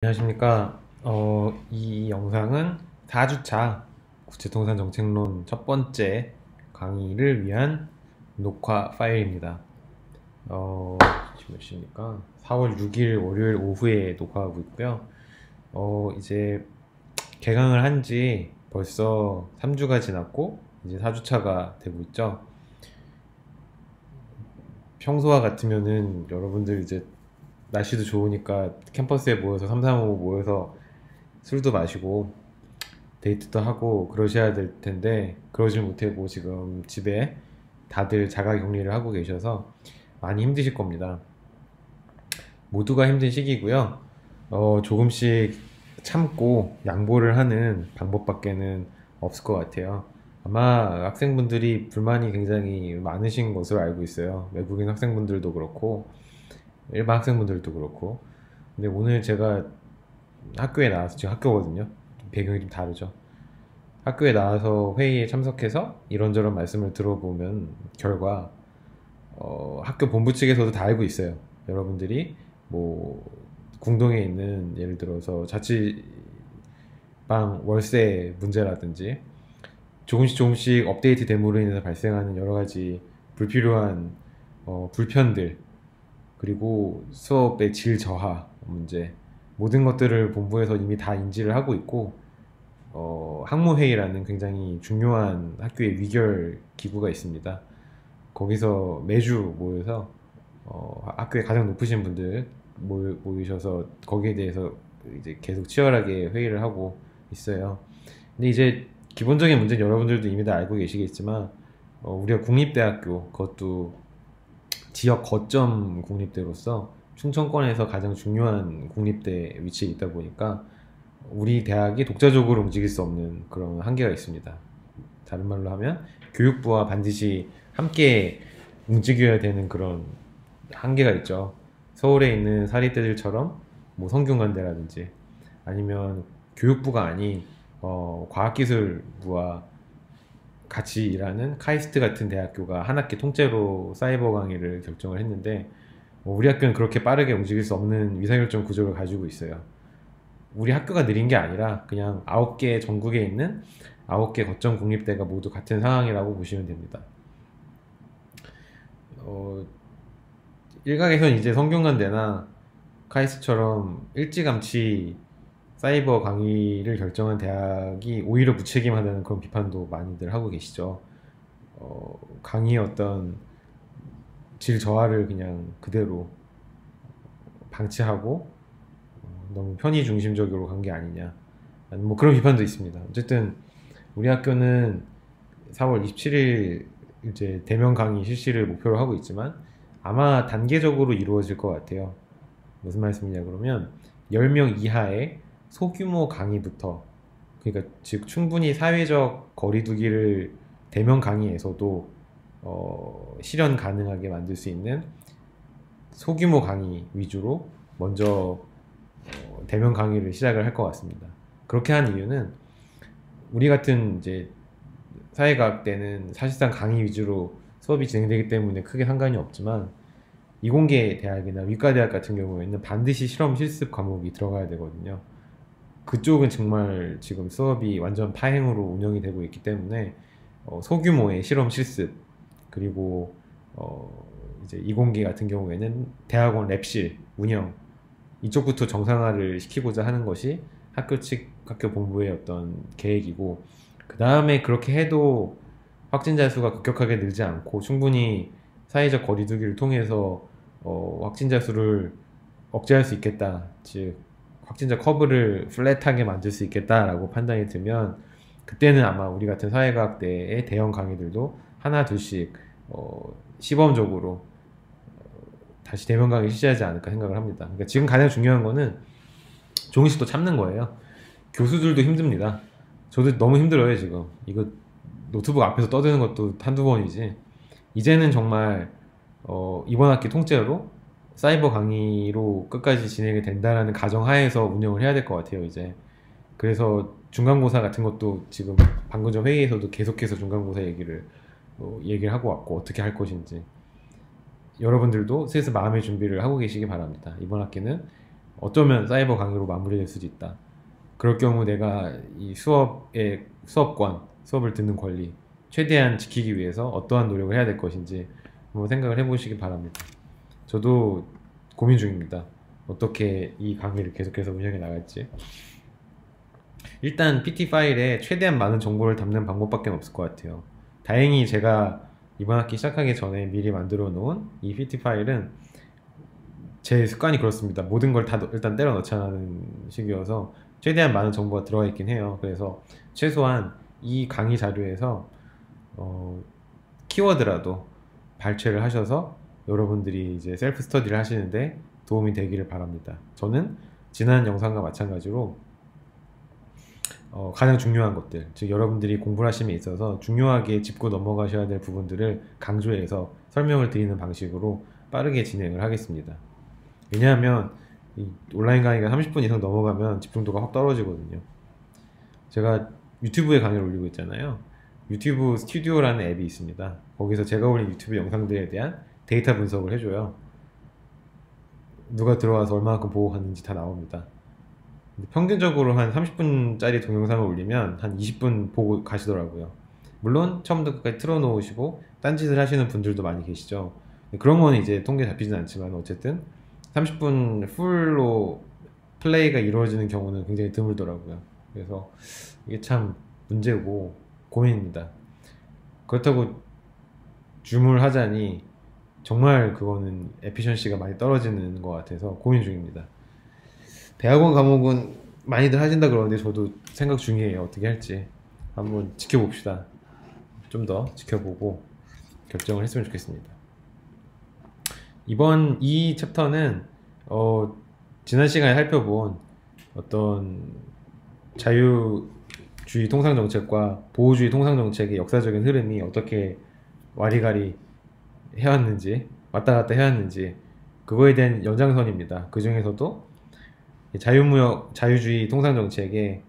안녕하십니까. 이 영상은 4주차 국제통상 정책론 첫 번째 강의를 위한 녹화 파일입니다. 지금 몇 시입니까? 4월 6일 월요일 오후에 녹화하고 있고요. 이제 개강을 한 지 벌써 3주가 지났고 이제 4주차가 되고 있죠. 평소와 같으면은 여러분들 이제 날씨도 좋으니까 캠퍼스에 모여서 335 모여서 술도 마시고 데이트도 하고 그러셔야 될 텐데 그러질 못하고 지금 집에 다들 자가 격리를 하고 계셔서 많이 힘드실 겁니다. 모두가 힘든 시기고요. 조금씩 참고 양보를 하는 방법밖에는 없을 것 같아요. 아마 학생분들이 불만이 굉장히 많으신 것으로 알고 있어요. 외국인 학생분들도 그렇고 일반 학생분들도 그렇고. 근데 오늘 제가 학교에 나와서, 지금 학교거든요. 배경이 좀 다르죠. 학교에 나와서 회의에 참석해서 이런저런 말씀을 들어보면 결과 학교 본부 측에서도 다 알고 있어요. 여러분들이 뭐 궁동에 있는 예를 들어서 자취방 월세 문제라든지 조금씩 조금씩 업데이트 됨으로 인해서 발생하는 여러 가지 불필요한 불편들, 그리고 수업의 질 저하 문제, 모든 것들을 본부에서 이미 다 인지를 하고 있고, 학무회의라는 굉장히 중요한 학교의 위결 기구가 있습니다. 거기서 매주 모여서 학교에 가장 높으신 분들 모이셔서 거기에 대해서 이제 계속 치열하게 회의를 하고 있어요. 근데 이제 기본적인 문제는 여러분들도 이미 다 알고 계시겠지만, 우리가 국립대학교, 그것도 지역 거점 국립대로서 충청권에서 가장 중요한 국립대 위치에 있다 보니까 우리 대학이 독자적으로 움직일 수 없는 그런 한계가 있습니다. 다른 말로 하면 교육부와 반드시 함께 움직여야 되는 그런 한계가 있죠. 서울에 있는 사립대들처럼 뭐 성균관대라든지, 아니면 교육부가 아닌 과학기술부와 같이 일하는 카이스트 같은 대학교가 한 학기 통째로 사이버 강의를 결정을 했는데, 우리 학교는 그렇게 빠르게 움직일 수 없는 의사결정 구조를 가지고 있어요. 우리 학교가 느린 게 아니라 그냥 9개, 전국에 있는 9개 거점 국립대가 모두 같은 상황이라고 보시면 됩니다. 일각에선 이제 성균관대나 카이스트처럼 일찌감치 사이버 강의를 결정한 대학이 오히려 무책임하다는 그런 비판도 많이들 하고 계시죠. 강의의 어떤 질 저하를 그냥 그대로 방치하고 너무 편의 중심적으로 간 게 아니냐, 뭐 그런 비판도 있습니다. 어쨌든 우리 학교는 4월 27일 이제 대면 강의 실시를 목표로 하고 있지만 아마 단계적으로 이루어질 것 같아요. 무슨 말씀이냐 그러면 10명 이하의 소규모 강의부터, 그러니까 즉 충분히 사회적 거리두기를 대면 강의에서도 실현 가능하게 만들 수 있는 소규모 강의 위주로 먼저 대면 강의를 시작을 할 것 같습니다. 그렇게 한 이유는 우리 같은 이제 사회과학대는 사실상 강의 위주로 수업이 진행되기 때문에 크게 상관이 없지만, 이공계 대학이나 위과대학 같은 경우에는 반드시 실험 실습 과목이 들어가야 되거든요. 그쪽은 정말 지금 수업이 완전 파행으로 운영이 되고 있기 때문에 소규모의 실험 실습, 그리고 이제 이공계 같은 경우에는 대학원 랩실 운영, 이쪽부터 정상화를 시키고자 하는 것이 학교 측 학교 본부의 어떤 계획이고, 그 다음에 그렇게 해도 확진자 수가 급격하게 늘지 않고 충분히 사회적 거리두기를 통해서 확진자 수를 억제할 수 있겠다, 즉 확진자 커브를 플랫하게 만들 수 있겠다라고 판단이 들면, 그때는 아마 우리 같은 사회과학대의 대형 강의들도 하나 둘씩 시범적으로 다시 대면 강의 실시하지 않을까 생각을 합니다. 그러니까 지금 가장 중요한 거는 조금씩 또 참는 거예요. 교수들도 힘듭니다. 저도 너무 힘들어요 지금. 이거 노트북 앞에서 떠드는 것도 한두 번이지, 이제는 정말 이번 학기 통째로 사이버 강의로 끝까지 진행이 된다라는 가정하에서 운영을 해야 될 것 같아요 이제. 그래서 중간고사 같은 것도 지금 방금 전 회의에서도 계속해서 중간고사 얘기를 하고 왔고, 어떻게 할 것인지 여러분들도 슬슬 마음의 준비를 하고 계시기 바랍니다. 이번 학기는 어쩌면 사이버 강요로 마무리될 수도 있다. 그럴 경우 내가 이 수업을 듣는 권리 최대한 지키기 위해서 어떠한 노력을 해야 될 것인지 한번 생각을 해보시기 바랍니다. 저도 고민 중입니다. 어떻게 이 강의를 계속해서 운영해 나갈지. 일단 PT 파일에 최대한 많은 정보를 담는 방법밖에 없을 것 같아요. 다행히 제가 이번 학기 시작하기 전에 미리 만들어 놓은 이 PT 파일은 제 습관이 그렇습니다. 모든 걸 다 일단 때려 넣자는 식이어서 최대한 많은 정보가 들어가 있긴 해요. 그래서 최소한 이 강의 자료에서 키워드라도 발췌를 하셔서 여러분들이 이제 셀프 스터디를 하시는데 도움이 되기를 바랍니다. 저는 지난 영상과 마찬가지로 가장 중요한 것들, 즉 여러분들이 공부를 하심에 있어서 중요하게 짚고 넘어가셔야 될 부분들을 강조해서 설명을 드리는 방식으로 빠르게 진행을 하겠습니다. 왜냐하면 이 온라인 강의가 30분 이상 넘어가면 집중도가 확 떨어지거든요. 제가 유튜브에 강의를 올리고 있잖아요. 유튜브 스튜디오라는 앱이 있습니다. 거기서 제가 올린 유튜브 영상들에 대한 데이터 분석을 해줘요. 누가 들어와서 얼마만큼 보고 갔는지 다 나옵니다. 평균적으로 한 30분짜리 동영상을 올리면 한 20분 보고 가시더라고요. 물론 처음부터 끝까지 틀어놓으시고 딴짓을 하시는 분들도 많이 계시죠. 그런 거는 이제 통계 잡히진 않지만 어쨌든 30분 풀로 플레이가 이루어지는 경우는 굉장히 드물더라고요. 그래서 이게 참 문제고 고민입니다. 그렇다고 줌을 하자니 정말 그거는 에피션시가 많이 떨어지는 것 같아서 고민 중입니다. 대학원 과목은 많이들 하신다 그러는데 저도 생각 중이에요. 어떻게 할지 한번 지켜봅시다. 좀 더 지켜보고 결정을 했으면 좋겠습니다. 이번 이 챕터는 지난 시간에 살펴본 어떤 자유주의 통상정책과 보호주의 통상정책의 역사적인 흐름이 어떻게 와리가리 해왔는지, 왔다 갔다 해왔는지, 그거에 대한 연장선입니다. 그 중에서도 자유주의 통상정책의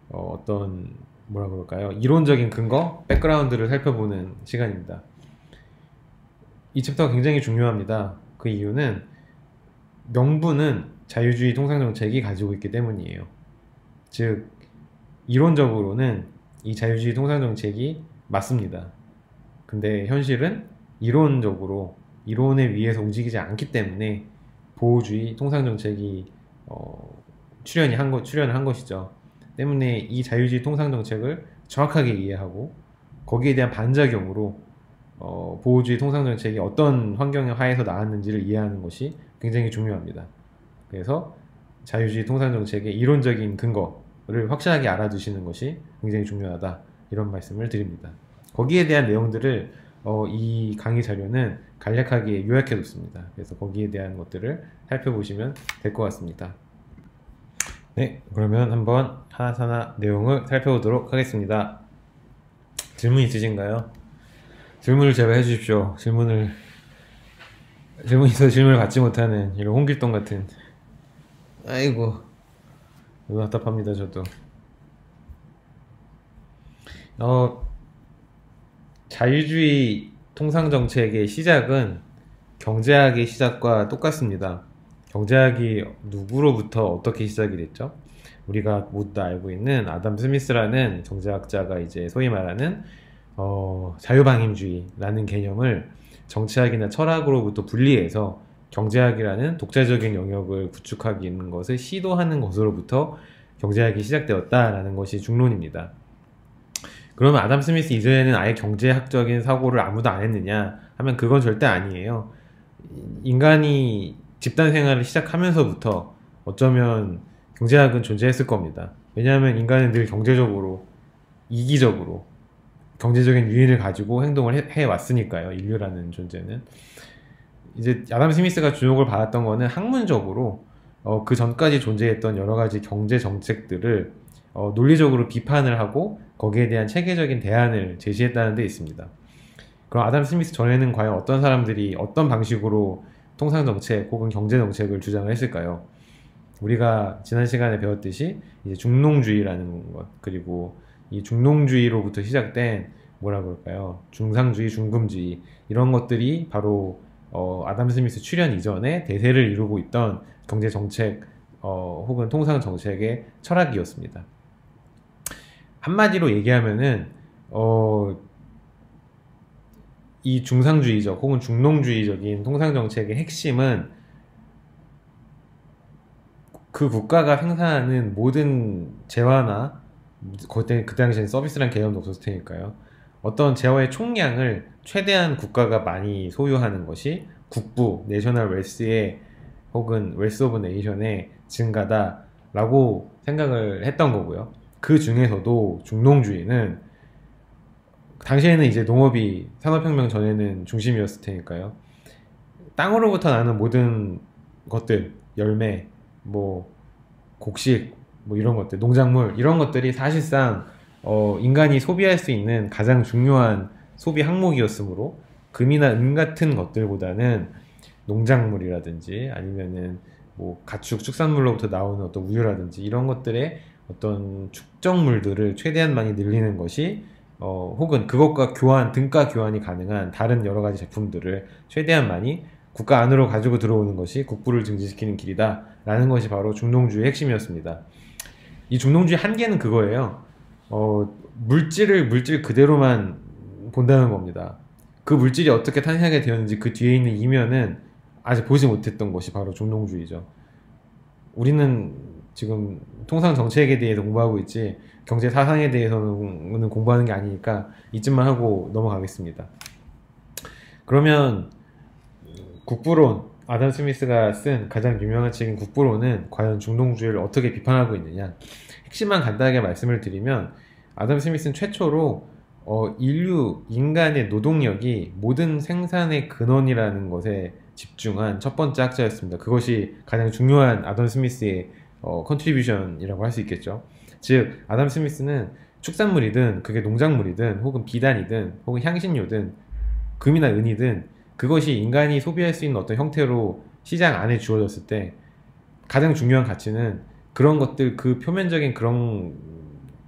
어떤 뭐라 그럴까요? 이론적인 근거, 백그라운드를 살펴보는 시간입니다. 이 챕터가 굉장히 중요합니다. 그 이유는 명분은 자유주의 통상정책이 가지고 있기 때문이에요. 즉 이론적으로는 이 자유주의 통상정책이 맞습니다. 근데 현실은 이론적으로 이론에 의해서 움직이지 않기 때문에 보호주의 통상정책이 출연을 한 것이죠. 때문에 이 자유주의 통상정책을 정확하게 이해하고 거기에 대한 반작용으로 보호주의 통상정책이 어떤 환경 하에서 나왔는지를 이해하는 것이 굉장히 중요합니다. 그래서 자유주의 통상정책의 이론적인 근거를 확실하게 알아두시는 것이 굉장히 중요하다, 이런 말씀을 드립니다. 거기에 대한 내용들을 이 강의 자료는 간략하게 요약해 뒀습니다. 그래서 거기에 대한 것들을 살펴보시면 될 것 같습니다. 네, 그러면 한번 하나하나 내용을 살펴보도록 하겠습니다. 질문 있으신가요? 질문을 제발 해주십시오. 질문이 있어서 질문을 받지 못하는 이런 홍길동 같은. 아이고, 너무 답답합니다. 저도. 자유주의 통상정책의 시작은 경제학의 시작과 똑같습니다. 경제학이 누구로부터 어떻게 시작이 됐죠? 우리가 모두 다 알고 있는 아담 스미스라는 경제학자가 이제 소위 말하는 자유방임주의라는 개념을 정치학이나 철학으로부터 분리해서 경제학이라는 독자적인 영역을 구축하는 것을 시도하는 것으로부터 경제학이 시작되었다라는 것이 중론입니다. 그러면 아담 스미스 이전에는 아예 경제학적인 사고를 아무도 안 했느냐 하면 그건 절대 아니에요. 인간이 집단 생활을 시작하면서부터 어쩌면 경제학은 존재했을 겁니다. 왜냐하면 인간은 늘 경제적으로, 이기적으로 경제적인 유인을 가지고 행동을 해왔으니까요. 인류라는 존재는. 이제 아담 스미스가 주목을 받았던 거는 학문적으로 그 전까지 존재했던 여러 가지 경제 정책들을 논리적으로 비판을 하고 거기에 대한 체계적인 대안을 제시했다는 데 있습니다. 그럼 아담 스미스 전에는 과연 어떤 사람들이 어떤 방식으로 통상정책 혹은 경제정책을 주장을 했을까요? 우리가 지난 시간에 배웠듯이 이제 중농주의라는 것, 그리고 이 중농주의로부터 시작된 뭐라 그럴까요? 중상주의, 중금주의, 이런 것들이 바로 아담 스미스 출현 이전에 대세를 이루고 있던 경제정책 혹은 통상 정책의 철학이었습니다. 한마디로 얘기하면은 이 중상주의적 혹은 중농주의적인 통상 정책의 핵심은 그 국가가 생산하는 모든 재화나 그때 그 당시엔 서비스란 개념도 없었을 테니까요. 어떤 재화의 총량을 최대한 국가가 많이 소유하는 것이 국부, 내셔널 웰스의 혹은 웰스 오브 네이션의 증가다라고 생각을 했던 거고요. 그 중에서도 중농주의는 당시에는 이제 농업이 산업혁명 전에는 중심이었을 테니까요. 땅으로부터 나는 모든 것들, 열매, 뭐 곡식, 뭐 이런 것들, 농작물 이런 것들이 사실상 인간이 소비할 수 있는 가장 중요한 소비 항목이었으므로 금이나 은 같은 것들보다는 농작물이라든지 아니면은 뭐 가축, 축산물로부터 나오는 어떤 우유라든지 이런 것들의 어떤 축적물들을 최대한 많이 늘리는 것이 혹은 그것과 등가 교환이 가능한 다른 여러 가지 제품들을 최대한 많이 국가 안으로 가지고 들어오는 것이 국부를 증진시키는 길이다 라는 것이 바로 중농주의의 핵심이었습니다. 이 중농주의 한계는 그거예요. 물질 그대로만 본다는 겁니다. 그 물질이 어떻게 탄생하게 되었는지 그 뒤에 있는 이면은 아직 보지 못했던 것이 바로 중농주의죠. 우리는 지금 통상 정책에 대해서 공부하고 있지 경제 사상에 대해서는 공부하는 게 아니니까 이쯤만 하고 넘어가겠습니다. 그러면 국부론, 아담 스미스가 쓴 가장 유명한 책인 국부론은 과연 중농주의를 어떻게 비판하고 있느냐? 핵심만 간단하게 말씀을 드리면 아담 스미스는 최초로 인간의 노동력이 모든 생산의 근원이라는 것에 집중한 첫 번째 학자였습니다. 그것이 가장 중요한 아담 스미스의 컨트리뷰션이라고 할 수 있겠죠. 즉 아담 스미스는 축산물이든 그게 농작물이든 혹은 비단이든 혹은 향신료든 금이나 은이든 그것이 인간이 소비할 수 있는 어떤 형태로 시장 안에 주어졌을 때 가장 중요한 가치는 그런 것들, 그 표면적인 그런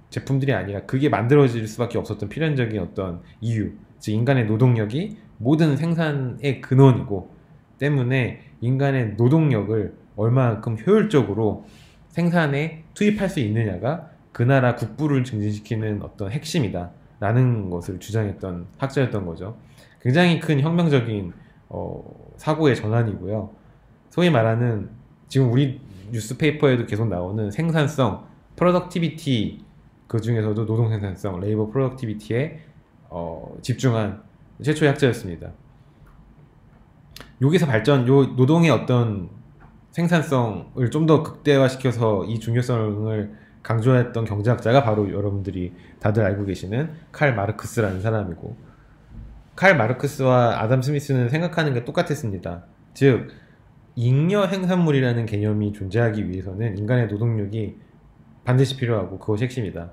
제품들이 아니라 그게 만들어질 수밖에 없었던 필연적인 어떤 이유, 즉 인간의 노동력이 모든 생산의 근원이고 때문에 인간의 노동력을 얼마만큼 효율적으로 생산에 투입할 수 있느냐가 그 나라 국부를 증진시키는 어떤 핵심이다 라는 것을 주장했던 학자였던 거죠. 굉장히 큰 혁명적인 사고의 전환이고요. 소위 말하는 지금 우리 뉴스페이퍼에도 계속 나오는 생산성, 프로덕티비티, 그 중에서도 노동 생산성, 레이버 프로덕티비티에 집중한 최초의 학자였습니다. 여기서 요 노동의 어떤 생산성을 좀 더 극대화시켜서 이 중요성을 강조했던 경제학자가 바로 여러분들이 다들 알고 계시는 칼 마르크스라는 사람이고, 칼 마르크스와 아담 스미스는 생각하는 게 똑같았습니다. 즉 잉여 생산물이라는 개념이 존재하기 위해서는 인간의 노동력이 반드시 필요하고 그것이 핵심이다.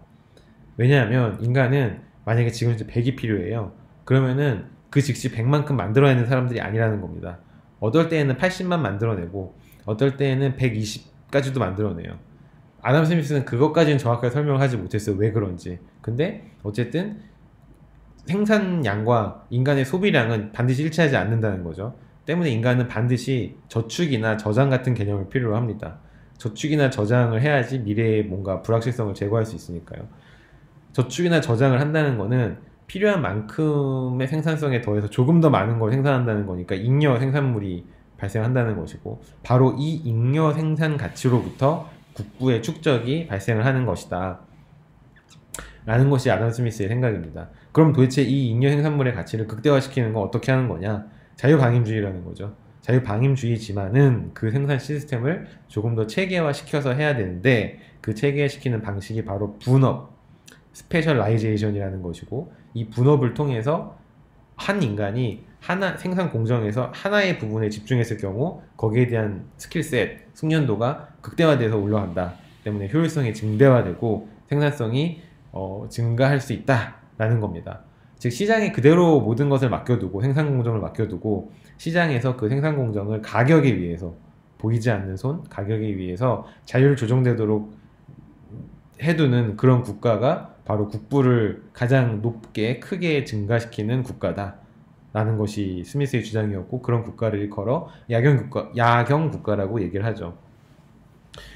왜냐하면 인간은 만약에 지금 100이 필요해요. 그러면은 그 즉시 100만큼 만들어내는 사람들이 아니라는 겁니다. 어떨 때에는 80만 만들어내고 어떨 때에는 120까지도 만들어내요. 아담 스미스는 그것까지는 정확하게 설명을 하지 못했어요. 왜 그런지. 근데 어쨌든 생산량과 인간의 소비량은 반드시 일치하지 않는다는 거죠. 때문에 인간은 반드시 저축이나 저장 같은 개념을 필요로 합니다. 저축이나 저장을 해야지 미래에 뭔가 불확실성을 제거할 수 있으니까요. 저축이나 저장을 한다는 거는 필요한 만큼의 생산성에 더해서 조금 더 많은 걸 생산한다는 거니까 잉여 생산물이 발생한다는 것이고, 바로 이 잉여 생산 가치로부터 국부의 축적이 발생을 하는 것이다 라는 것이 아담 스미스의 생각입니다. 그럼 도대체 이 잉여 생산물의 가치를 극대화시키는 건 어떻게 하는 거냐? 자유방임주의라는 거죠. 자유방임주의지만은 그 생산 시스템을 조금 더 체계화시켜서 해야 되는데, 그 체계화시키는 방식이 바로 분업, 스페셜라이제이션이라는 것이고, 이 분업을 통해서 한 인간이 생산 공정에서 하나의 부분에 집중했을 경우 거기에 대한 스킬셋, 숙련도가 극대화돼서 올라간다. 때문에 효율성이 증대화되고 생산성이 증가할 수 있다라는 겁니다. 즉 시장에 그대로 모든 것을 맡겨두고 생산 공정을 맡겨두고 시장에서 그 생산 공정을 가격에 위해서, 보이지 않는 손 가격에 위해서 자율 조정되도록 해두는 그런 국가가 바로 국부를 가장 높게 크게 증가시키는 국가다 라는 것이 스미스의 주장이었고, 그런 국가를 일컬어 야경 국가라고 얘기를 하죠.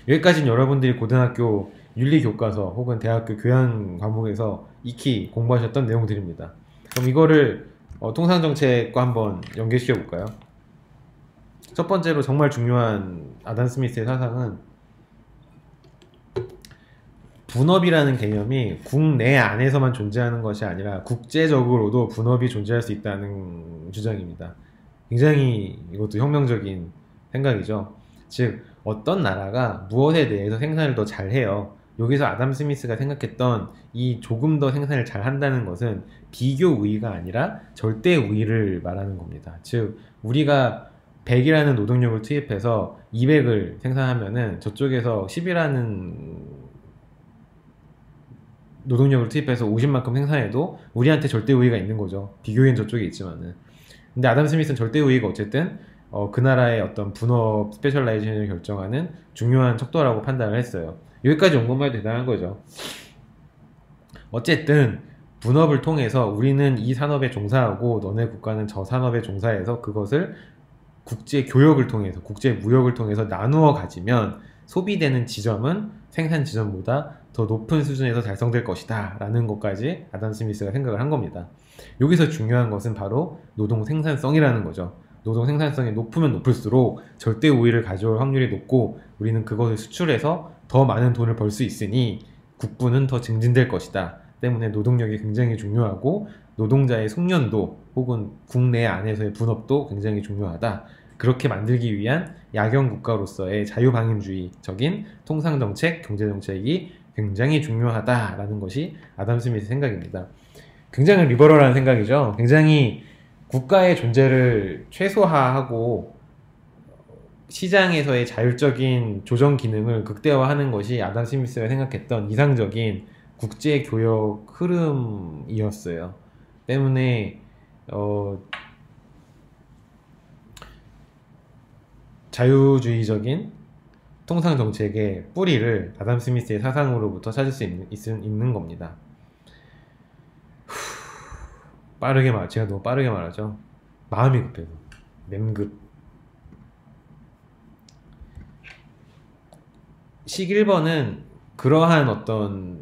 여기까지는 여러분들이 고등학교 윤리교과서 혹은 대학교 교양 과목에서 익히 공부하셨던 내용들입니다. 그럼 이거를 통상정책과 한번 연계시켜 볼까요? 첫 번째로 정말 중요한 아담 스미스의 사상은 분업이라는 개념이 국내 안에서만 존재하는 것이 아니라 국제적으로도 분업이 존재할 수 있다는 주장입니다. 굉장히 이것도 혁명적인 생각이죠. 즉 어떤 나라가 무엇에 대해서 생산을 더 잘해요. 여기서 아담 스미스가 생각했던 이 조금 더 생산을 잘 한다는 것은 비교 우위가 아니라 절대 우위를 말하는 겁니다. 즉 우리가 100이라는 노동력을 투입해서 200을 생산하면은 저쪽에서 10이라는 노동력을 투입해서 50만큼 생산해도 우리한테 절대 우위가 있는 거죠. 비교인 저쪽에 있지만은. 근데 아담 스미스는 절대 우위가 어쨌든 그 나라의 어떤 분업 스페셜라이제이션을 결정하는 중요한 척도라고 판단을 했어요. 여기까지 온 것만 해도 대단한 거죠. 어쨌든 분업을 통해서 우리는 이 산업에 종사하고 너네 국가는 저 산업에 종사해서 그것을 국제 교역을 통해서 국제 무역을 통해서 나누어 가지면 소비되는 지점은 생산 지점보다 더 높은 수준에서 달성될 것이다 라는 것까지 아담 스미스가 생각을 한 겁니다. 여기서 중요한 것은 바로 노동 생산성이라는 거죠. 노동 생산성이 높으면 높을수록 절대 우위를 가져올 확률이 높고 우리는 그것을 수출해서 더 많은 돈을 벌 수 있으니 국부는 더 증진될 것이다. 때문에 노동력이 굉장히 중요하고 노동자의 숙련도 혹은 국내 안에서의 분업도 굉장히 중요하다. 그렇게 만들기 위한 야경 국가로서의 자유방임주의적인 통상정책, 경제정책이 굉장히 중요하다라는 것이 아담 스미스 생각입니다. 굉장히 리버럴한 생각이죠. 굉장히 국가의 존재를 최소화하고 시장에서의 자율적인 조정 기능을 극대화하는 것이 아담 스미스가 생각했던 이상적인 국제교역 흐름이었어요. 때문에 자유주의적인 통상정책의 뿌리를 아담 스미스의 사상으로부터 찾을 수 있는 겁니다. 제가 너무 빠르게 말하죠. 마음이 급해서. mem급. 식 1번은 그러한 어떤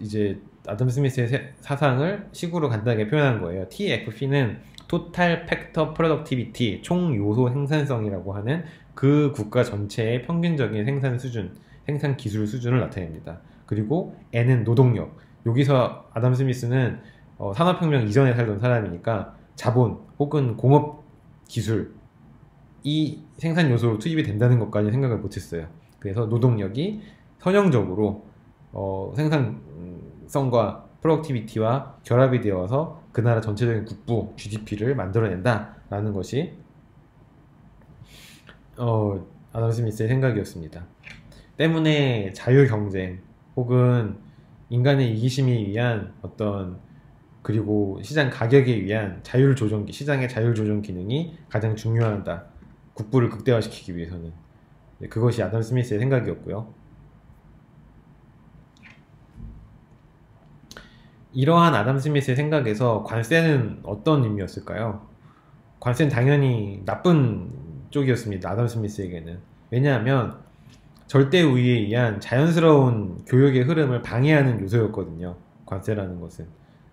이제 아담 스미스의 사상을 식으로 간단하게 표현한 거예요. TFP는 Total Factor Productivity, 총 요소 생산성이라고 하는 그 국가 전체의 평균적인 생산 수준, 생산 기술 수준을 나타냅니다. 그리고 N은 노동력. 여기서 아담 스미스는 산업혁명 이전에 살던 사람이니까 자본 혹은 공업 기술 이 생산 요소로 투입이 된다는 것까지 생각을 못했어요. 그래서 노동력이 선형적으로 생산성과 프로덕티비티와 결합이 되어서 그 나라 전체적인 국부 GDP를 만들어낸다 라는 것이 아담 스미스의 생각이었습니다. 때문에 자유경쟁 혹은 인간의 이기심에 의한 그리고 시장 가격에 의한 자율조정기, 시장의 자율조정 기능이 가장 중요하다. 국부를 극대화시키기 위해서는. 그것이 아담 스미스의 생각이었고요. 이러한 아담 스미스의 생각에서 관세는 어떤 의미였을까요? 관세는 당연히 나쁜 쪽이었습니다. 아담 스미스에게는. 왜냐하면 절대 우위에 의한 자연스러운 교역의 흐름을 방해하는 요소였거든요. 관세라는 것은.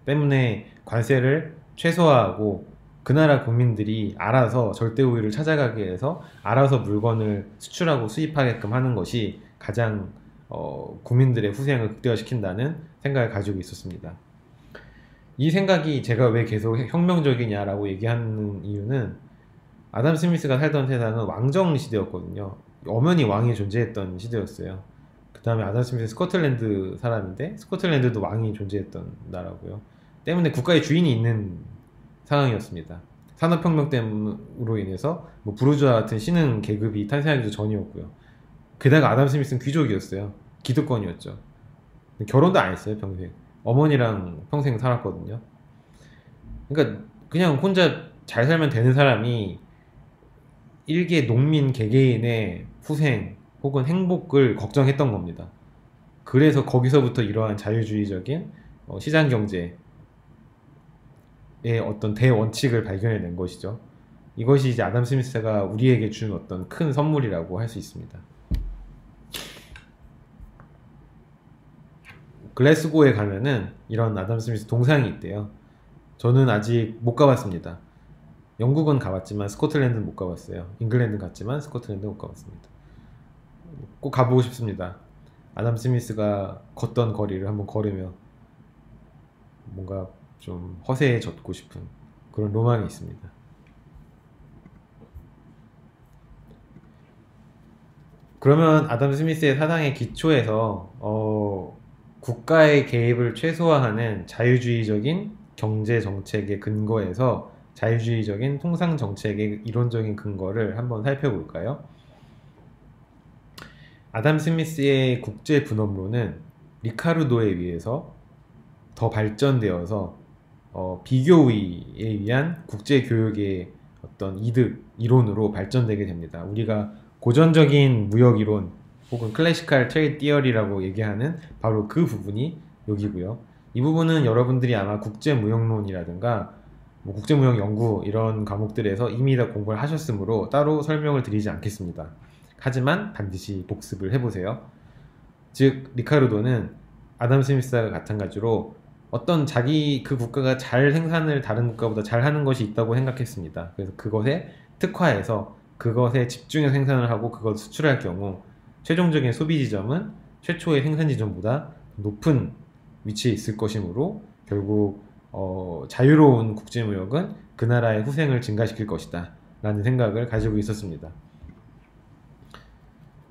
때문에 관세를 최소화하고 그 나라 국민들이 알아서 절대 우위를 찾아가게 해서 알아서 물건을 수출하고 수입하게끔 하는 것이 가장 국민들의 후생을 극대화시킨다는 생각을 가지고 있었습니다. 이 생각이 제가 왜 계속 혁명적이냐라고 얘기하는 이유는 아담 스미스가 살던 세상은 왕정 시대였거든요. 엄연히 왕이 존재했던 시대였어요. 그 다음에 아담 스미스는 스코틀랜드 사람인데 스코틀랜드도 왕이 존재했던 나라고요. 때문에 국가의 주인이 있는 상황이었습니다. 산업혁명 때문으로 인해서 부르주아 같은 신흥 계급이 탄생하기도 전이었고요. 게다가 아담 스미스는 귀족이었어요. 기득권이었죠. 결혼도 안 했어요, 평생. 어머니랑 평생 살았거든요. 그러니까 그냥 혼자 잘 살면 되는 사람이 일개 농민 개개인의 후생 혹은 행복을 걱정했던 겁니다. 그래서 거기서부터 이러한 자유주의적인 시장경제의 어떤 대원칙을 발견해낸 것이죠. 이것이 이제 아담 스미스가 우리에게 준 어떤 큰 선물이라고 할 수 있습니다. 글래스고에 가면은 이런 아담 스미스 동상이 있대요. 저는 아직 못 가봤습니다. 영국은 가봤지만 스코틀랜드는 못 가봤어요. 잉글랜드 갔지만 스코틀랜드 못 가봤습니다. 꼭 가보고 싶습니다. 아담 스미스가 걷던 거리를 한번 걸으며 뭔가 좀 허세에 젖고 싶은 그런 로망이 있습니다. 그러면 아담 스미스의 사상의 기초에서 국가의 개입을 최소화하는 자유주의적인 경제 정책의 근거에서 자유주의적인 통상 정책의 이론적인 근거를 한번 살펴볼까요? 아담 스미스의 국제 분업론은 리카르도에 의해서 더 발전되어서 비교의에 의한 국제 교육의 어떤 이득 이론으로 발전되게 됩니다. 우리가 고전적인 무역 이론 혹은 클래시컬 트레이드 티어리라고 얘기하는 바로 그 부분이 여기고요. 이 부분은 여러분들이 아마 국제무역론이라든가 뭐 국제무역 연구 이런 과목들에서 이미 다 공부를 하셨으므로 따로 설명을 드리지 않겠습니다. 하지만 반드시 복습을 해보세요. 즉 리카르도는 아담 스미스와 마찬가지로 어떤 자기 그 국가가 잘 생산을 다른 국가보다 잘 하는 것이 있다고 생각했습니다. 그래서 그것에 특화해서 그것에 집중해서 생산을 하고 그것을 수출할 경우 최종적인 소비 지점은 최초의 생산 지점보다 높은 위치에 있을 것이므로 결국 자유로운 국제무역은 그 나라의 후생을 증가시킬 것이다 라는 생각을 가지고 있었습니다.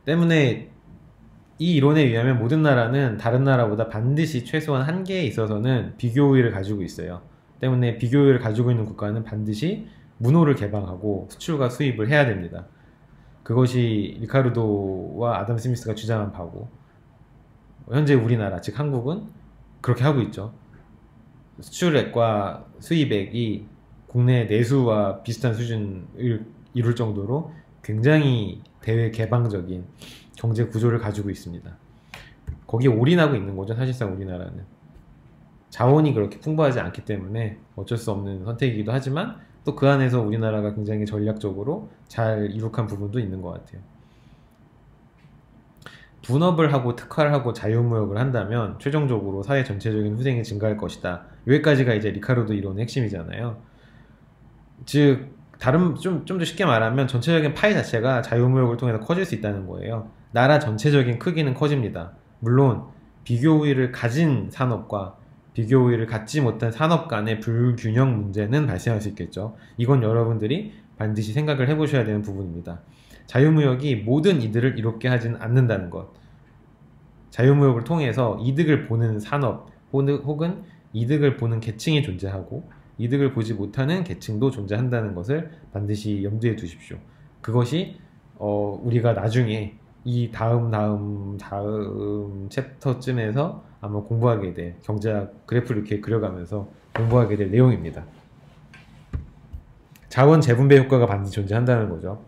때문에 이 이론에 의하면 모든 나라는 다른 나라보다 반드시 최소한 한 개에 있어서는 비교 우위를 가지고 있어요. 때문에 비교 우위를 가지고 있는 국가는 반드시 문호를 개방하고 수출과 수입을 해야 됩니다. 그것이 리카르도와 아담 스미스가 주장한 바고 현재 우리나라 즉 한국은 그렇게 하고 있죠. 수출액과 수입액이 국내 내수와 비슷한 수준을 이룰 정도로 굉장히 대외 개방적인 경제 구조를 가지고 있습니다. 거기에 올인하고 있는 거죠. 사실상 우리나라는 자원이 그렇게 풍부하지 않기 때문에 어쩔 수 없는 선택이기도 하지만 또 그 안에서 우리나라가 굉장히 전략적으로 잘 이룩한 부분도 있는 것 같아요. 분업을 하고 특화를 하고 자유무역을 한다면 최종적으로 사회 전체적인 후생이 증가할 것이다. 여기까지가 이제 리카르도 이론의 핵심이잖아요. 즉 좀 더 쉽게 말하면 전체적인 파이 자체가 자유무역을 통해서 커질 수 있다는 거예요. 나라 전체적인 크기는 커집니다. 물론 비교 우위를 가진 산업과 비교 우위를 갖지 못한 산업 간의 불균형 문제는 발생할 수 있겠죠. 이건 여러분들이 반드시 생각을 해보셔야 되는 부분입니다. 자유무역이 모든 이들을 이롭게 하지는 않는다는 것. 자유무역을 통해서 이득을 보는 산업 혹은 이득을 보는 계층이 존재하고 이득을 보지 못하는 계층도 존재한다는 것을 반드시 염두에 두십시오. 그것이 우리가 나중에 이 다음 챕터쯤에서 아마 공부하게 될 경제학 그래프를 이렇게 그려가면서 공부하게 될 내용입니다. 자원 재분배 효과가 반드시 존재한다는 거죠.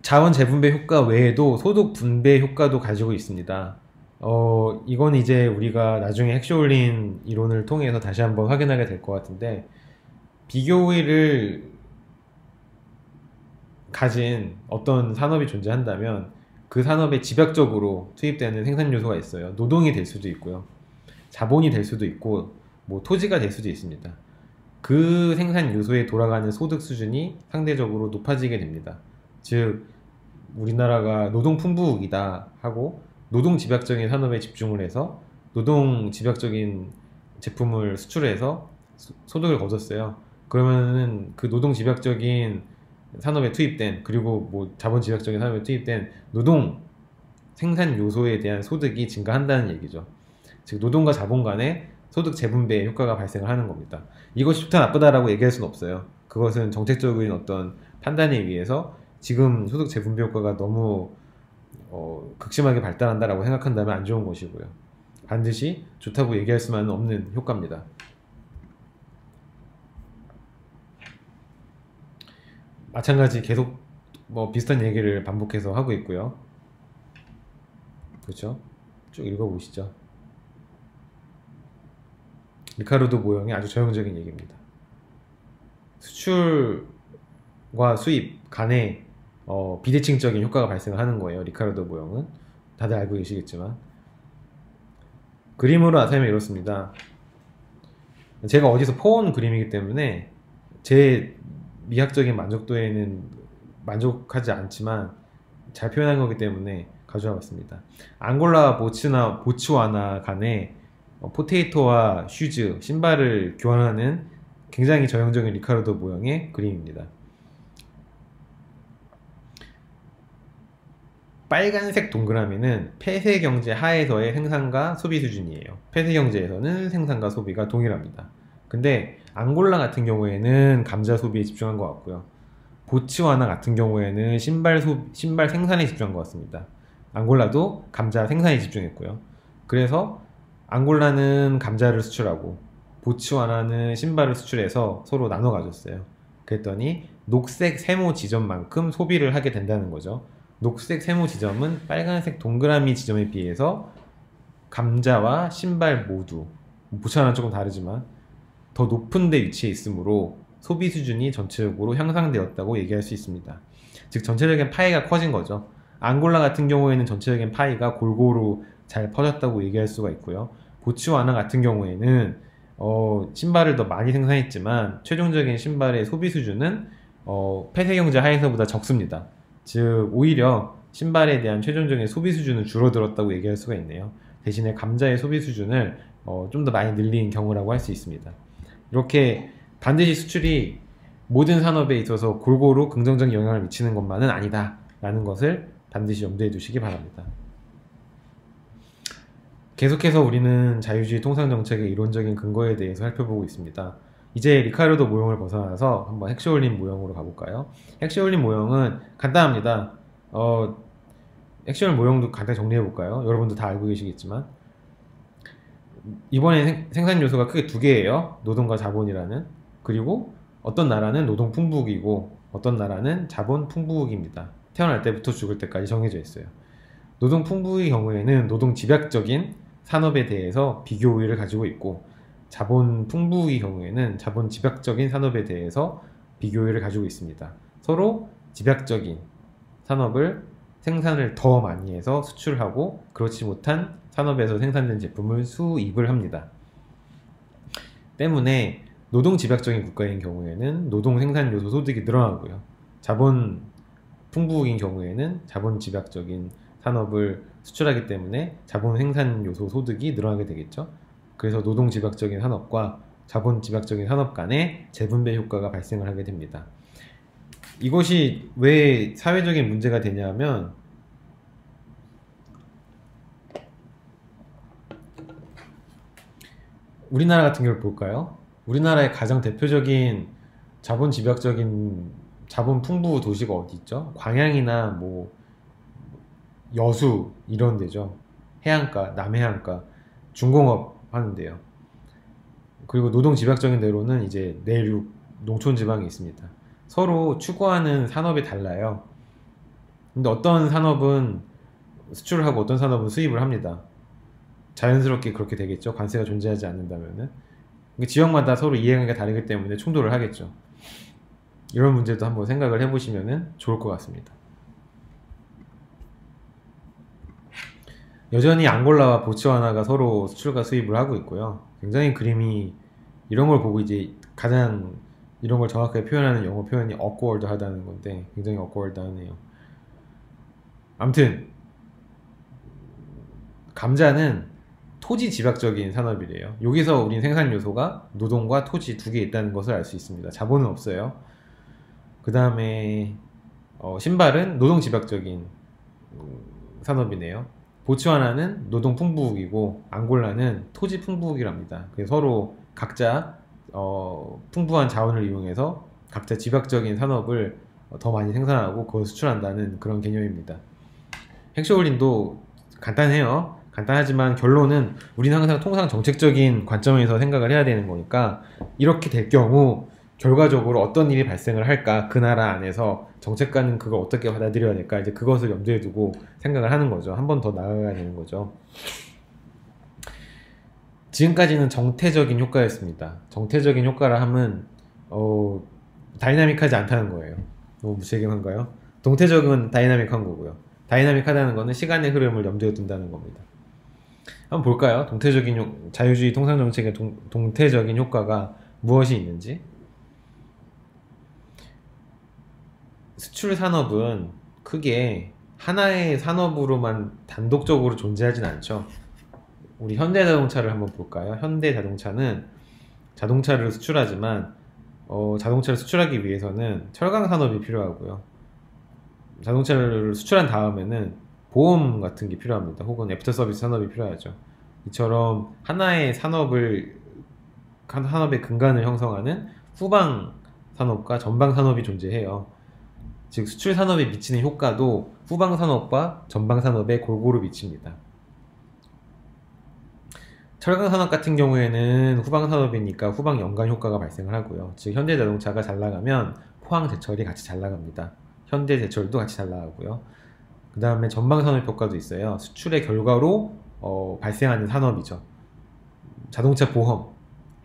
자원 재분배 효과 외에도 소득 분배 효과도 가지고 있습니다. 이건 이제 우리가 나중에 핵쇼올린 이론을 통해서 다시 한번 확인하게 될 것 같은데 비교 우위를 가진 어떤 산업이 존재한다면 그 산업에 집약적으로 투입되는 생산 요소가 있어요. 노동이 될 수도 있고요. 자본이 될 수도 있고 뭐 토지가 될 수도 있습니다. 그 생산 요소에 돌아가는 소득 수준이 상대적으로 높아지게 됩니다. 즉 우리나라가 노동 풍부국이다 하고 노동 집약적인 산업에 집중을 해서 노동 집약적인 제품을 수출해서 소득을 거뒀어요. 그러면은 그 노동 집약적인 산업에 투입된 그리고 뭐 자본 집약적인 산업에 투입된 노동 생산 요소에 대한 소득이 증가한다는 얘기죠. 즉 노동과 자본 간의 소득 재분배 효과가 발생을 하는 겁니다. 이것이 좋다 나쁘다라고 얘기할 수는 없어요. 그것은 정책적인 어떤 판단에 의해서 지금 소득 재분배 효과가 너무 극심하게 발달한다라고 생각한다면 안 좋은 것이고요. 반드시 좋다고 얘기할 수만은 없는 효과입니다. 마찬가지 계속 뭐 비슷한 얘기를 반복해서 하고 있고요. 그렇죠? 쭉 읽어보시죠. 리카르도 모형의 아주 전형적인 얘기입니다. 수출과 수입 간에 비대칭적인 효과가 발생을 하는 거예요. 리카르도 모형은 다들 알고 계시겠지만. 그림으로 나타내면 이렇습니다. 제가 어디서 퍼온 그림이기 때문에 제 미학적인 만족도에는 만족하지 않지만 잘 표현한 거기 때문에 가져와 봤습니다. 앙골라와 보츠와나 간에 포테이토와 슈즈, 신발을 교환하는 굉장히 전형적인 리카르도 모형의 그림입니다. 빨간색 동그라미는 폐쇄 경제 하에서의 생산과 소비 수준이에요. 폐쇄 경제에서는 생산과 소비가 동일합니다. 근데 앙골라 같은 경우에는 감자 소비에 집중한 것 같고요. 보츠와나 같은 경우에는 신발 생산에 집중한 것 같습니다. 앙골라도 감자 생산에 집중했고요. 그래서 앙골라는 감자를 수출하고 보츠와나는 신발을 수출해서 서로 나눠 가졌어요. 그랬더니 녹색 세모 지점만큼 소비를 하게 된다는 거죠. 녹색 세모 지점은 빨간색 동그라미 지점에 비해서 감자와 신발 모두, 보츠와나는 조금 다르지만 더 높은 데 위치해 있으므로 소비 수준이 전체적으로 향상되었다고 얘기할 수 있습니다. 즉 전체적인 파이가 커진 거죠. 앙골라 같은 경우에는 전체적인 파이가 골고루 잘 퍼졌다고 얘기할 수가 있고요. 보츠와나 같은 경우에는 신발을 더 많이 생산했지만 최종적인 신발의 소비 수준은 폐쇄 경제 하에서보다 적습니다. 즉 오히려 신발에 대한 최종적인 소비 수준은 줄어들었다고 얘기할 수가 있네요. 대신에 감자의 소비 수준을 좀 더 많이 늘린 경우라고 할 수 있습니다. 이렇게 반드시 수출이 모든 산업에 있어서 골고루 긍정적인 영향을 미치는 것만은 아니다 라는 것을 반드시 염두에 두시기 바랍니다. 계속해서 우리는 자유주의 통상정책의 이론적인 근거에 대해서 살펴보고 있습니다. 이제 리카르도 모형을 벗어나서 한번 핵시올린 모형으로 가볼까요? 핵시올린 모형은 간단합니다. 핵시올린 모형도 간단히 정리해볼까요? 여러분도 다 알고 계시겠지만 이번에 생산 요소가 크게 두 개예요. 노동과 자본이라는. 그리고 어떤 나라는 노동 풍부국이고 어떤 나라는 자본 풍부국입니다. 태어날 때부터 죽을 때까지 정해져 있어요. 노동 풍부의 경우에는 노동 집약적인 산업에 대해서 비교 우위를 가지고 있고 자본 풍부의 경우에는 자본 집약적인 산업에 대해서 비교 우위를 가지고 있습니다. 서로 집약적인 산업을 생산을 더 많이 해서 수출하고 그렇지 못한 산업에서 생산된 제품을 수입을 합니다. 때문에 노동 집약적인 국가인 경우에는 노동 생산 요소 소득이 늘어나고요. 자본 풍부국인 경우에는 자본 집약적인 산업을 수출하기 때문에 자본 생산 요소 소득이 늘어나게 되겠죠. 그래서 노동 집약적인 산업과 자본 집약적인 산업 간에 재분배 효과가 발생을 하게 됩니다. 이것이 왜 사회적인 문제가 되냐면 우리나라 같은 경우를 볼까요? 우리나라의 가장 대표적인 자본 집약적인 자본 풍부 도시가 어디 있죠? 광양이나 뭐 여수 이런 데죠. 해안가, 남해안가, 중공업 하는데요. 그리고 노동 집약적인 데로는 이제 내륙, 농촌 지방이 있습니다. 서로 추구하는 산업이 달라요. 근데 어떤 산업은 수출을 하고 어떤 산업은 수입을 합니다. 자연스럽게 그렇게 되겠죠. 관세가 존재하지 않는다면은. 지역마다 서로 이해관계가 다르기 때문에 충돌을 하겠죠. 이런 문제도 한번 생각을 해보시면 좋을 것 같습니다. 여전히 앙골라와 보츠와나가 서로 수출과 수입을 하고 있고요. 굉장히 그림이 이런 걸 보고 이제 가장 이런 걸 정확하게 표현하는 영어 표현이 awkward 하다는 건데 굉장히 awkward 하네요. 아무튼 감자는 토지 집약적인 산업이래요. 여기서 우린 생산 요소가 노동과 토지 두 개 있다는 것을 알 수 있습니다. 자본은 없어요. 그 다음에 신발은 노동 집약적인 산업이네요. 보츠와나는 노동 풍부국이고 앙골라는 토지 풍부국이랍니다. 그래서 서로 각자 풍부한 자원을 이용해서 각자 집약적인 산업을 더 많이 생산하고 그걸 수출한다는 그런 개념입니다. 핵쇼올린도 간단해요. 간단하지만 결론은 우리는 항상 통상 정책적인 관점에서 생각을 해야 되는 거니까 이렇게 될 경우 결과적으로 어떤 일이 발생을 할까, 그 나라 안에서 정책가는 그걸 어떻게 받아들여야 될까, 이제 그것을 염두에 두고 생각을 하는 거죠. 한 번 더 나아가야 되는 거죠. 지금까지는 정태적인 효과였습니다. 정태적인 효과라 함은 다이나믹하지 않다는 거예요. 너무 무책임한가요? 동태적은 다이나믹한 거고요. 다이나믹하다는 거는 시간의 흐름을 염두에 둔다는 겁니다. 한번 볼까요? 자유주의 통상정책의 동태적인 효과가 무엇이 있는지. 수출 산업은 크게 하나의 산업으로만 단독적으로 존재하진 않죠. 우리 현대자동차를 한번 볼까요? 현대자동차는 자동차를 수출하지만 자동차를 수출하기 위해서는 철강 산업이 필요하고요. 자동차를 수출한 다음에는 보험 같은 게 필요합니다. 혹은 애프터 서비스 산업이 필요하죠. 이처럼 하나의 산업의 근간을 형성하는 후방 산업과 전방 산업이 존재해요. 즉 수출 산업에 미치는 효과도 후방 산업과 전방 산업에 골고루 미칩니다. 철강 산업 같은 경우에는 후방 산업이니까 후방 연관 효과가 발생을 하고요. 즉 현대자동차가 잘 나가면 포항제철이 같이 잘 나갑니다. 현대제철도 같이 잘 나가고요. 그 다음에 전방 산업 효과도 있어요. 수출의 결과로 발생하는 산업이죠. 자동차 보험,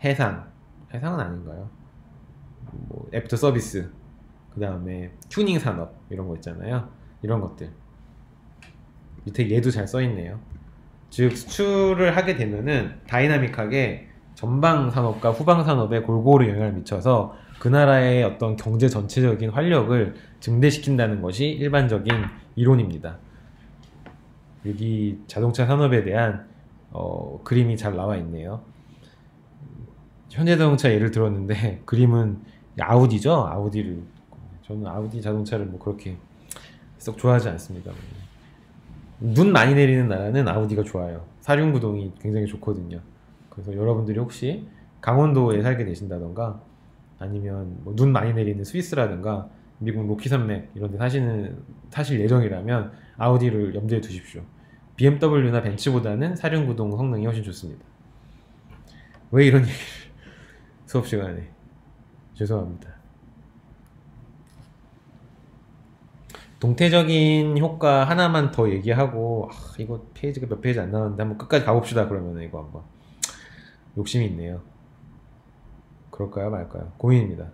해상은 아닌가요? 뭐 애프터 서비스, 그 다음에 튜닝 산업 이런 거 있잖아요. 이런 것들 밑에 얘도 잘 써있네요. 즉 수출을 하게 되면은 다이나믹하게 전방 산업과 후방 산업에 골고루 영향을 미쳐서 그 나라의 어떤 경제 전체적인 활력을 증대시킨다는 것이 일반적인 이론입니다. 여기 자동차 산업에 대한 그림이 잘 나와 있네요. 현대자동차 예를 들었는데 그림은 아우디죠. 아우디를 저는 아우디 자동차를 뭐 그렇게 썩 좋아하지 않습니다. 눈 많이 내리는 나라는 아우디가 좋아요. 사륜구동이 굉장히 좋거든요. 그래서 여러분들이 혹시 강원도에 살게 되신다던가 아니면 뭐 눈 많이 내리는 스위스라든가 미국 로키 산맥 이런 데 사실 예정이라면 아우디를 염두에 두십시오. BMW나 벤츠보다는 사륜구동 성능이 훨씬 좋습니다. 왜 이런 얘기를 수업 시간에. 죄송합니다. 동태적인 효과 하나만 더 얘기하고 이거 페이지가 몇 페이지 안 나왔는데 한번 끝까지 가봅시다. 그러면 이거 한번 욕심이 있네요. 그럴까요 말까요? 고민입니다.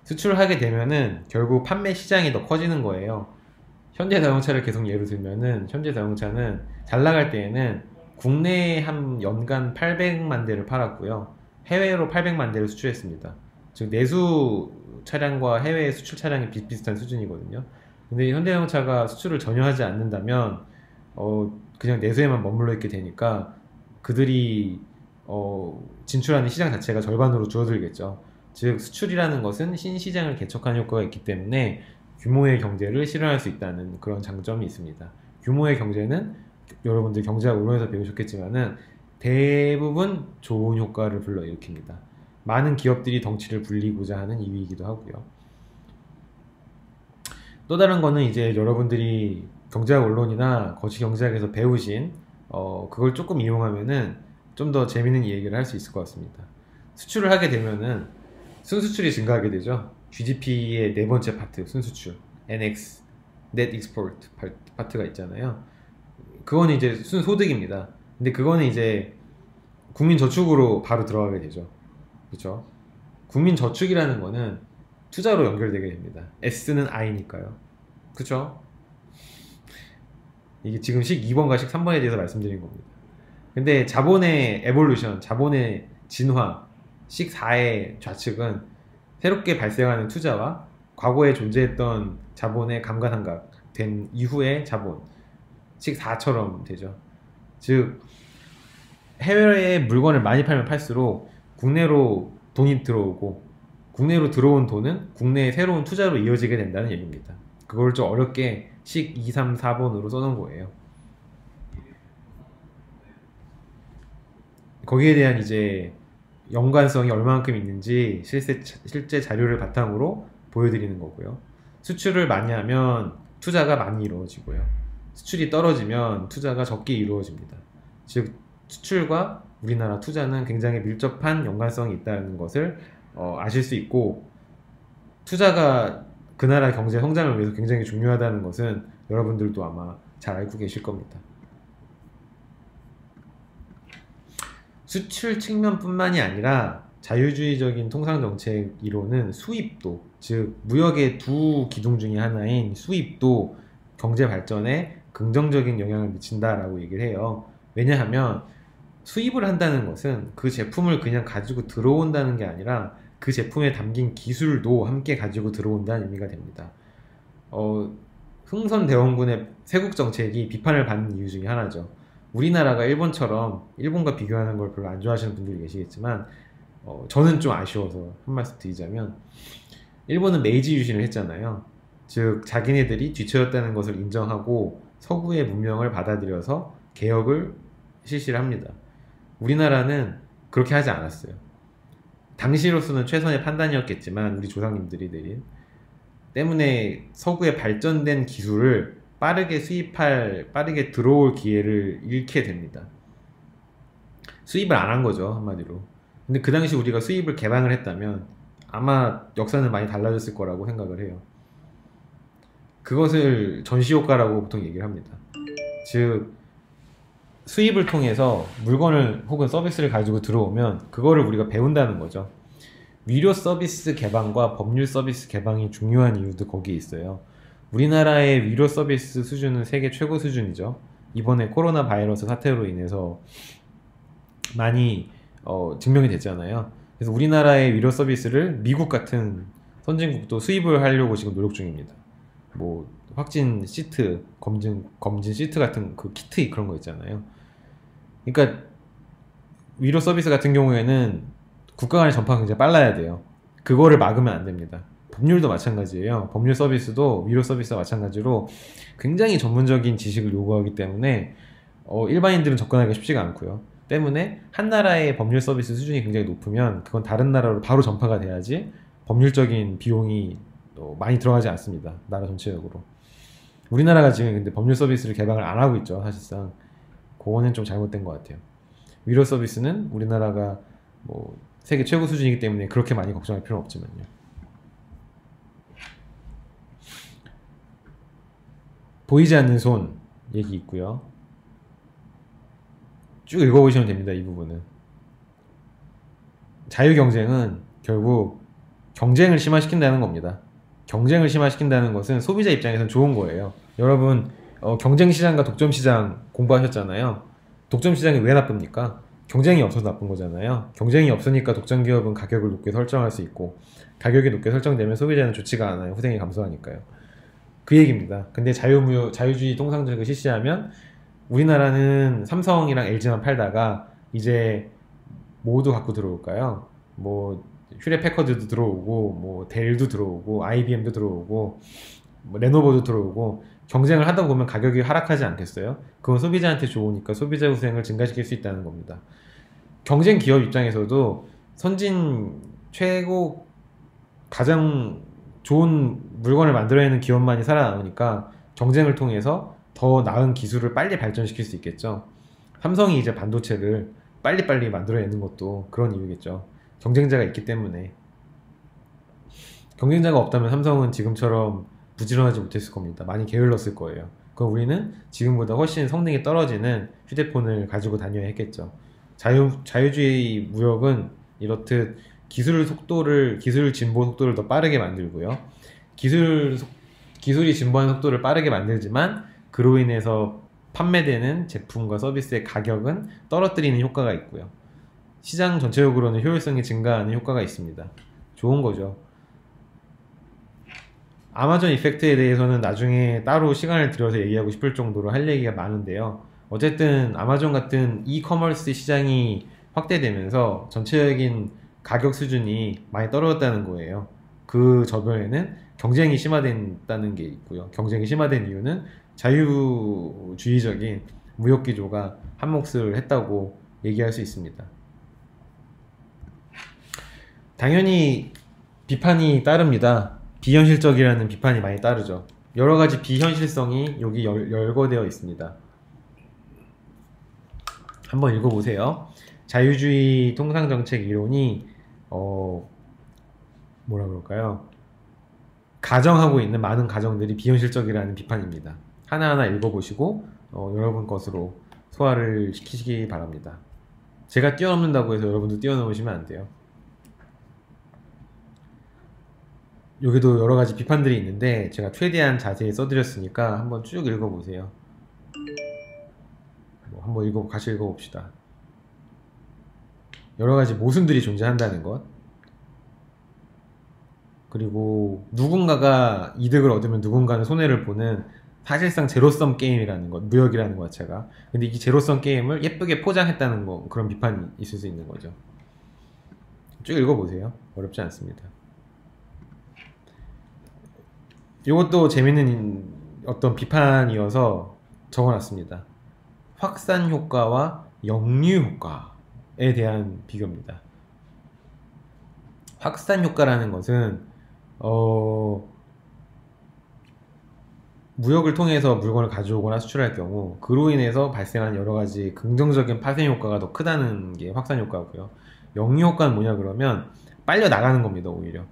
수출하게 되면은 결국 판매 시장이 더 커지는 거예요. 현대자동차를 계속 예로 들면은 현대자동차는 잘 나갈 때에는 국내에 한 연간 800만 대를 팔았고요. 해외로 800만 대를 수출했습니다. 즉 내수 차량과 해외 수출 차량이 비슷비슷한 수준이거든요. 근데 현대자동차가 수출을 전혀 하지 않는다면 그냥 내수에만 머물러 있게 되니까 그들이 진출하는 시장 자체가 절반으로 줄어들겠죠. 즉 수출이라는 것은 신시장을 개척하는 효과가 있기 때문에 규모의 경제를 실현할 수 있다는 그런 장점이 있습니다. 규모의 경제는 여러분들 경제학 원론에서 배우셨겠지만은 대부분 좋은 효과를 불러일으킵니다. 많은 기업들이 덩치를 불리고자 하는 이유이기도 하고요. 또 다른 거는 이제 여러분들이 경제학 원론이나 거시경제학에서 배우신 그걸 조금 이용하면은 좀 더 재밌는 얘기를 할 수 있을 것 같습니다. 수출을 하게 되면은 순수출이 증가하게 되죠. GDP의 네 번째 파트 순수출 NX Net Export 파트가 있잖아요. 그거는 이제 순소득입니다. 근데 그거는 이제 국민저축으로 바로 들어가게 되죠. 그렇죠? 국민저축이라는 거는 투자로 연결되게 됩니다. S는 I니까요. 그렇죠? 이게 지금 식 2번과 식 3번에 대해서 말씀드린 겁니다. 근데 자본의 에볼루션, 자본의 진화, 식 4의 좌측은 새롭게 발생하는 투자와 과거에 존재했던 자본의 감가상각 된 이후의 자본, 식 4처럼 되죠. 즉 해외에 물건을 많이 팔면 팔수록 국내로 돈이 들어오고 국내로 들어온 돈은 국내의 새로운 투자로 이어지게 된다는 얘기입니다. 그걸 좀 어렵게 식 2, 3, 4번으로 써놓은 거예요. 거기에 대한 이제 연관성이 얼마만큼 있는지 실제 자료를 바탕으로 보여드리는 거고요. 수출을 많이 하면 투자가 많이 이루어지고요. 수출이 떨어지면 투자가 적게 이루어집니다. 즉 수출과 우리나라 투자는 굉장히 밀접한 연관성이 있다는 것을 아실 수 있고, 투자가 그 나라 경제 성장을 위해서 굉장히 중요하다는 것은 여러분들도 아마 잘 알고 계실 겁니다. 수출 측면뿐만이 아니라 자유주의적인 통상정책 이론은 수입도, 즉 무역의 두 기둥 중에 하나인 수입도 경제 발전에 긍정적인 영향을 미친다라고 얘기를 해요. 왜냐하면 수입을 한다는 것은 그 제품을 그냥 가지고 들어온다는 게 아니라 그 제품에 담긴 기술도 함께 가지고 들어온다는 의미가 됩니다. 흥선대원군의 세국 정책이 비판을 받는 이유 중에 하나죠. 우리나라가 일본처럼 일본과 비교하는 걸 별로 안 좋아하시는 분들이 계시겠지만 저는 좀 아쉬워서 한 말씀 드리자면 일본은 메이지 유신을 했잖아요. 즉 자기네들이 뒤처졌다는 것을 인정하고 서구의 문명을 받아들여서 개혁을 실시를 합니다. 우리나라는 그렇게 하지 않았어요. 당시로서는 최선의 판단이었겠지만 우리 조상님들이 내린 때문에 서구의 발전된 기술을 빠르게 수입할, 빠르게 들어올 기회를 잃게 됩니다. 수입을 안 한 거죠, 한마디로. 근데 그 당시 우리가 수입을 개방을 했다면 아마 역사는 많이 달라졌을 거라고 생각을 해요. 그것을 전시효과라고 보통 얘기를 합니다. 즉 수입을 통해서 물건을 혹은 서비스를 가지고 들어오면 그거를 우리가 배운다는 거죠. 위료 서비스 개방과 법률 서비스 개방이 중요한 이유도 거기에 있어요. 우리나라의 위료 서비스 수준은 세계 최고 수준이죠. 이번에 코로나 바이러스 사태로 인해서 많이 증명이 됐잖아요. 그래서 우리나라의 위료 서비스를 미국 같은 선진국도 수입을 하려고 지금 노력 중입니다. 뭐 확진 시트, 검진 시트 같은 그 키트 그런 거 있잖아요. 그러니까 위료 서비스 같은 경우에는 국가 간의 전파가 굉장히 빨라야 돼요. 그거를 막으면 안 됩니다. 법률도 마찬가지예요. 법률 서비스도 위료 서비스와 마찬가지로 굉장히 전문적인 지식을 요구하기 때문에 일반인들은 접근하기가 쉽지가 않고요. 때문에 한 나라의 법률 서비스 수준이 굉장히 높으면 그건 다른 나라로 바로 전파가 돼야지 법률적인 비용이 많이 들어가지 않습니다. 나라 전체적으로. 우리나라가 지금 근데 법률 서비스를 개방을 안 하고 있죠. 사실상 그거는 좀 잘못된 것 같아요. 위료 서비스는 우리나라가 뭐 세계 최고 수준이기 때문에 그렇게 많이 걱정할 필요는 없지만요. 보이지 않는 손 얘기 있고요. 쭉 읽어보시면 됩니다. 이 부분은. 자유경쟁은 결국 경쟁을 심화시킨다는 겁니다. 경쟁을 심화시킨다는 것은 소비자 입장에서는 좋은 거예요. 여러분 경쟁시장과 독점시장 공부하셨잖아요. 독점시장이 왜 나쁩니까? 경쟁이 없어서 나쁜 거잖아요. 경쟁이 없으니까 독점기업은 가격을 높게 설정할 수 있고 가격이 높게 설정되면 소비자는 좋지가 않아요. 후생이 감소하니까요. 그 얘기입니다. 근데 자유주의 통상정책을 실시하면 우리나라는 삼성이랑 LG만 팔다가 이제 뭐도 갖고 들어올까요? 뭐 휴레패커드도 들어오고 뭐 델도 들어오고 IBM도 들어오고 뭐 레노버도 들어오고 경쟁을 하다 보면 가격이 하락하지 않겠어요? 그건 소비자한테 좋으니까 소비자 후생을 증가시킬 수 있다는 겁니다. 경쟁 기업 입장에서도 선진 최고 가장 좋은 물건을 만들어내는 기업만이 살아남으니까 경쟁을 통해서 더 나은 기술을 빨리 발전시킬 수 있겠죠. 삼성이 이제 반도체를 빨리빨리 만들어내는 것도 그런 이유겠죠. 경쟁자가 있기 때문에. 경쟁자가 없다면 삼성은 지금처럼 부지런하지 못했을 겁니다. 많이 게을렀을 거예요. 그럼 우리는 지금보다 훨씬 성능이 떨어지는 휴대폰을 가지고 다녀야 했겠죠. 자유주의 무역은 이렇듯 기술 진보 속도를 더 빠르게 만들고요. 기술이 진보하는 속도를 빠르게 만들지만 그로 인해서 판매되는 제품과 서비스의 가격은 떨어뜨리는 효과가 있고요. 시장 전체적으로는 효율성이 증가하는 효과가 있습니다. 좋은 거죠. 아마존 이펙트에 대해서는 나중에 따로 시간을 들여서 얘기하고 싶을 정도로 할 얘기가 많은데요. 어쨌든 아마존 같은 이커머스 시장이 확대되면서 전체적인 가격 수준이 많이 떨어졌다는 거예요. 그 저변에는 경쟁이 심화된다는 게 있고요. 경쟁이 심화된 이유는 자유주의적인 무역기조가 한몫을 했다고 얘기할 수 있습니다. 당연히 비판이 따릅니다. 비현실적이라는 비판이 많이 따르죠. 여러가지 비현실성이 여기 열거되어 있습니다. 한번 읽어보세요. 자유주의 통상정책 이론이 뭐라 그럴까요? 가정하고 있는 많은 가정들이 비현실적이라는 비판입니다. 하나하나 읽어보시고 여러분 것으로 소화를 시키시기 바랍니다. 제가 뛰어넘는다고 해서 여러분도 뛰어넘으시면 안 돼요. 여기도 여러 가지 비판들이 있는데 제가 최대한 자세히 써드렸으니까 한번 쭉 읽어보세요. 한번 같이 읽어봅시다. 여러 가지 모순들이 존재한다는 것, 그리고 누군가가 이득을 얻으면 누군가는 손해를 보는 사실상 제로섬 게임이라는 것, 무역이라는 것 자체가. 근데 이 제로섬 게임을 예쁘게 포장했다는 거, 그런 비판이 있을 수 있는 거죠. 쭉 읽어보세요. 어렵지 않습니다. 이것도 재밌는 어떤 비판이어서 적어놨습니다. 확산 효과와 역류 효과에 대한 비교입니다. 확산 효과라는 것은 무역을 통해서 물건을 가져오거나 수출할 경우 그로 인해서 발생하는 여러 가지 긍정적인 파생 효과가 더 크다는 게 확산 효과고요. 역류 효과는 뭐냐 그러면 빨려 나가는 겁니다. 오히려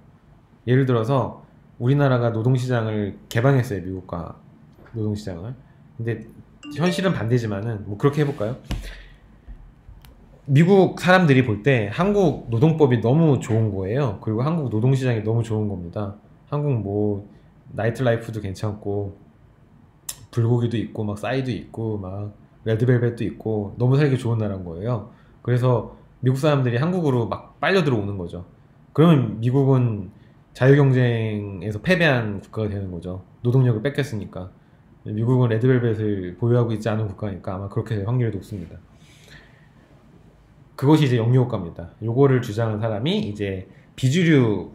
예를 들어서 우리나라가 노동시장을 개방했어요. 미국과 노동시장을. 근데 현실은 반대지만은 뭐 그렇게 해볼까요? 미국 사람들이 볼 때 한국 노동법이 너무 좋은 거예요. 그리고 한국 노동시장이 너무 좋은 겁니다. 한국 뭐 나이트라이프도 괜찮고 불고기도 있고 막 싸이도 있고 막 레드벨벳도 있고 너무 살기 좋은 나라인 거예요. 그래서 미국 사람들이 한국으로 막 빨려 들어오는 거죠. 그러면 미국은 자유경쟁에서 패배한 국가가 되는 거죠. 노동력을 뺏겼으니까. 미국은 레드벨벳을 보유하고 있지 않은 국가니까 아마 그렇게 될 확률이 높습니다. 그것이 이제 역류효과입니다. 요거를 주장한 사람이 이제 비주류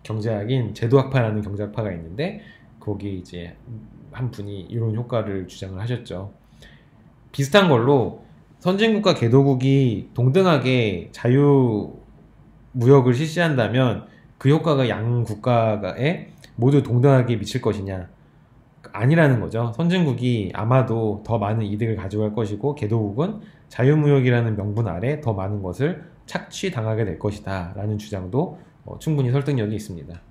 경제학인 제도학파라는 경제학파가 있는데 거기 이제 한 분이 이런 효과를 주장을 하셨죠. 비슷한 걸로 선진국과 개도국이 동등하게 자유무역을 실시한다면 그 효과가 양 국가에 모두 동등하게 미칠 것이냐? 아니라는 거죠. 선진국이 아마도 더 많은 이득을 가져갈 것이고 개도국은 자유무역이라는 명분 아래 더 많은 것을 착취당하게 될 것이다 라는 주장도 충분히 설득력이 있습니다.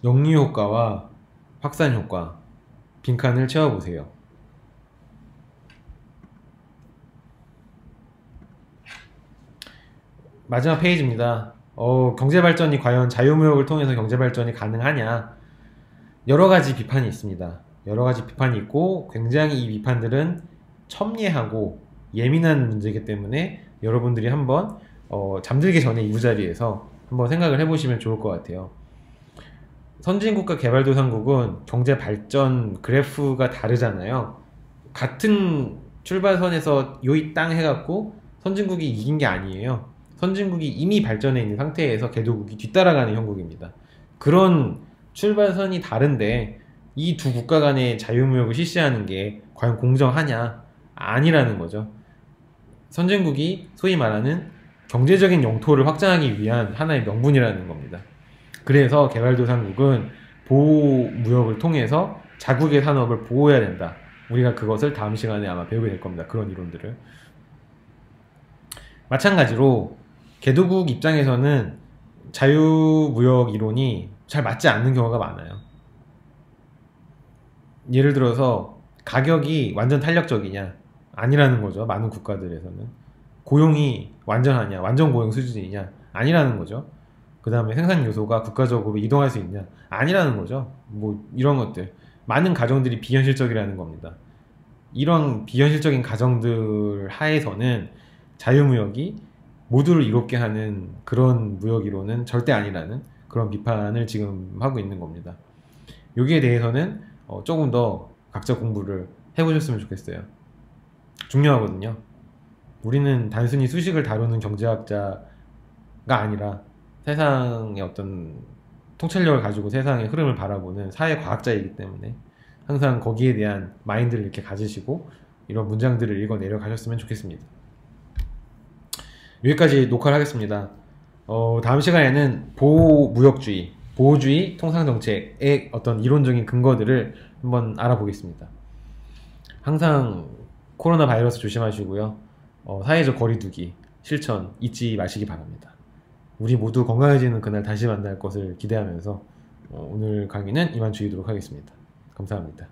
역류효과와 확산효과, 빈칸을 채워보세요. 마지막 페이지입니다. 경제발전이 과연 자유무역을 통해서 경제발전이 가능하냐? 여러 가지 비판이 있습니다. 여러 가지 비판이 있고 굉장히 이 비판들은 첨예하고 예민한 문제이기 때문에 여러분들이 한번 잠들기 전에 이부자리에서 한번 생각을 해보시면 좋을 것 같아요. 선진국과 개발도상국은 경제발전 그래프가 다르잖아요. 같은 출발선에서 요이 땅 해갖고 선진국이 이긴 게 아니에요. 선진국이 이미 발전해 있는 상태에서 개도국이 뒤따라가는 형국입니다. 그런 출발선이 다른데 이 두 국가 간의 자유무역을 실시하는 게 과연 공정하냐? 아니라는 거죠. 선진국이 소위 말하는 경제적인 영토를 확장하기 위한 하나의 명분이라는 겁니다. 그래서 개발도상국은 보호무역을 통해서 자국의 산업을 보호해야 된다. 우리가 그것을 다음 시간에 아마 배우게 될 겁니다. 그런 이론들을. 마찬가지로 개도국 입장에서는 자유무역 이론이 잘 맞지 않는 경우가 많아요. 예를 들어서 가격이 완전 탄력적이냐? 아니라는 거죠. 많은 국가들에서는. 고용이 완전하냐? 완전 고용 수준이냐? 아니라는 거죠. 그 다음에 생산 요소가 국가적으로 이동할 수 있냐? 아니라는 거죠. 뭐 이런 것들. 많은 가정들이 비현실적이라는 겁니다. 이런 비현실적인 가정들 하에서는 자유무역이 모두를 이롭게 하는 그런 무역이론은 절대 아니라는 그런 비판을 지금 하고 있는 겁니다. 여기에 대해서는 조금 더 각자 공부를 해보셨으면 좋겠어요. 중요하거든요. 우리는 단순히 수식을 다루는 경제학자가 아니라 세상의 어떤 통찰력을 가지고 세상의 흐름을 바라보는 사회과학자이기 때문에 항상 거기에 대한 마인드를 이렇게 가지시고 이런 문장들을 읽어 내려가셨으면 좋겠습니다. 여기까지 녹화를 하겠습니다. 다음 시간에는 보호무역주의, 보호주의 통상정책의 어떤 이론적인 근거들을 한번 알아보겠습니다. 항상 코로나 바이러스 조심하시고요. 사회적 거리두기 실천 잊지 마시기 바랍니다. 우리 모두 건강해지는 그날 다시 만날 것을 기대하면서 오늘 강의는 이만 줄이도록 하겠습니다. 감사합니다.